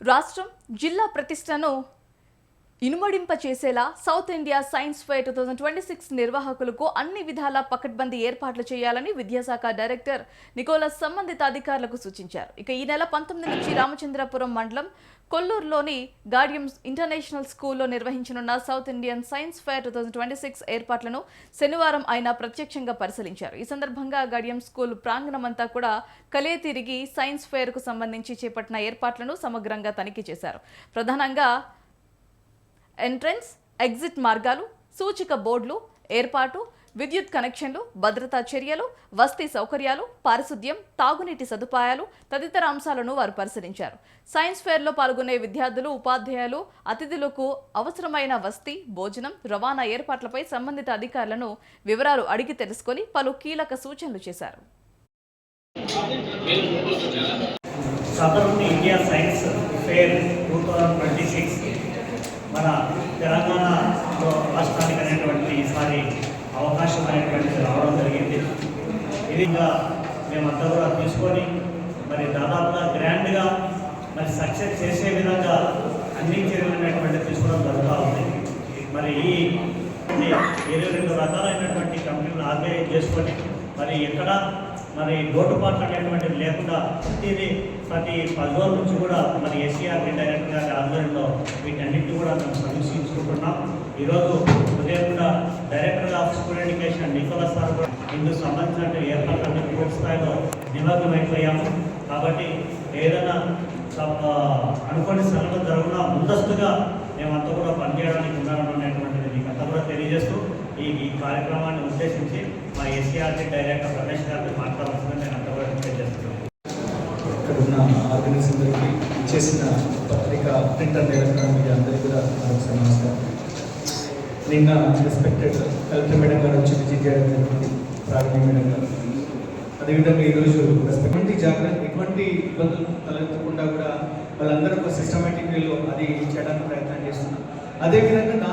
రాష్ట్రం జిల్లా ప్రతిష్టను ఇనుమడింప చేసేలా సౌత్ ఇండియా సైన్స్ ఫెయిర్ 2026 నిర్వాహకులకు అన్ని విధాల పకడ్బందీ ఏర్పాట్లు చేయాలని విద్యాశాఖ డైరెక్టర్ నికోలస్ సంబంధిత అధికారులకు సూచించారు. ఇక ఈ నెల 19 నుంచి రామచంద్రపురం మండలం కొల్లూరులోని గాడియం ఇంటర్నేషనల్ స్కూల్లో నిర్వహించనున్న సౌత్ ఇండియన్ సైన్స్ ఫెయిర్ 2026 ఏర్పాట్లను శనివారం ఆయన ప్రత్యక్షంగా పరిశీలించారు. ఈ సందర్భంగా గాడియం స్కూల్ ప్రాంగణమంతా కూడా కలియతిరిగి సైన్స్ ఫెయిర్ కు సంబంధించి చేపట్టిన ఏర్పాట్లను సమగ్రంగా తనిఖీ చేశారు. ప్రధానంగా ఎంట్రన్స్ ఎగ్జిట్ మార్గాలు, సూచిక బోర్డులు ఏర్పాటు, విద్యుత్ కనెక్షన్లు, భద్రతా చర్యలు, వసతి సౌకర్యాలు, పారిశుద్ధ్యం, తాగునీటి సదుపాయాలు తదితర అంశాలను వారు పరిశీలించారు. సైన్స్ ఫెయిర్లో పాల్గొనే విద్యార్థులు, ఉపాధ్యాయులు, అతిథులకు అవసరమైన వసతి, భోజనం, రవాణా ఏర్పాట్లపై సంబంధిత అధికారులను వివరాలు అడిగి తెలుసుకొని పలు కీలక సూచనలు చేశారు. ఇండియా సైన్స్ ఫెయిర్ 2026 మన తెలంగాణలో రాష్ట్రానికి అనేటువంటి ఈసారి అవకాశం అనేటువంటిది రావడం జరిగింది. ఇదిగా మేమంతా కూడా తీసుకొని మరి దాదాపుగా గ్రాండ్గా మరి సక్సెస్ చేసే విధంగా అన్ని చర్యలు తీసుకోవడం జరుగుతూ ఉంది. మరి ఈ 22 రకాలైనటువంటి కంపెనీలు ఆర్గనైజ్ చేసుకొని మరి ఎక్కడ మరి లోటుపాట్లు అనేటువంటివి లేకుండా ప్రతి 10 రోజుల నుంచి కూడా మరి ఎస్సీఆర్టీ డైరెక్టర్ గారి ఆధ్వర్యంలో వీటన్నింటినీ కూడా మేము సమీక్షించుకుంటున్నాం. ఈరోజు ఉదయం కూడా director of school education Nicholas sir కూడా ఇందుకు సంబంధించిన ఏర్పాట్లన్నీ పూర్తి స్థాయిలో నిమగ్నమైపోయాము. కాబట్టి ఏదైనా అనుకోని సంఘటన జరుగుతున్నా ముందస్తుగా మేమంతా కూడా పనిచేయడానికి ఉన్నారనేటువంటిది మీకు అంతా కూడా తెలియజేస్తూ ఈ కార్యక్రమాన్ని ఉద్దేశించి మా ఎస్సీఆర్టీ డైరెక్టర్ రమేష్ గారితో మాట్లాడాల్సిందని నేను అంతా కూడా తెలియజేస్తున్నాను. ఇక్కడ ఉన్న ఆర్గనైజర్కి చేసిన పత్రిక ప్రింటర్ ఎలక్ట్రానిక్ మీడియా అందరికీ కూడా మరొకసారి నమస్కారం. నిన్న రెస్పెక్టెడ్ కలెక్టర్ మేడం గారు వచ్చి విజిట్ చేయడం జరిగింది, ప్రారంభ మేడం గారు. అదేవిధంగా ఈరోజు ఎటువంటి ఇబ్బందులు తలెత్తకుండా కూడా వాళ్ళందరూ ఒక సిస్టమేటిక్ వేలో అది చేయడానికి ప్రయత్నం చేస్తున్నాం. అదేవిధంగా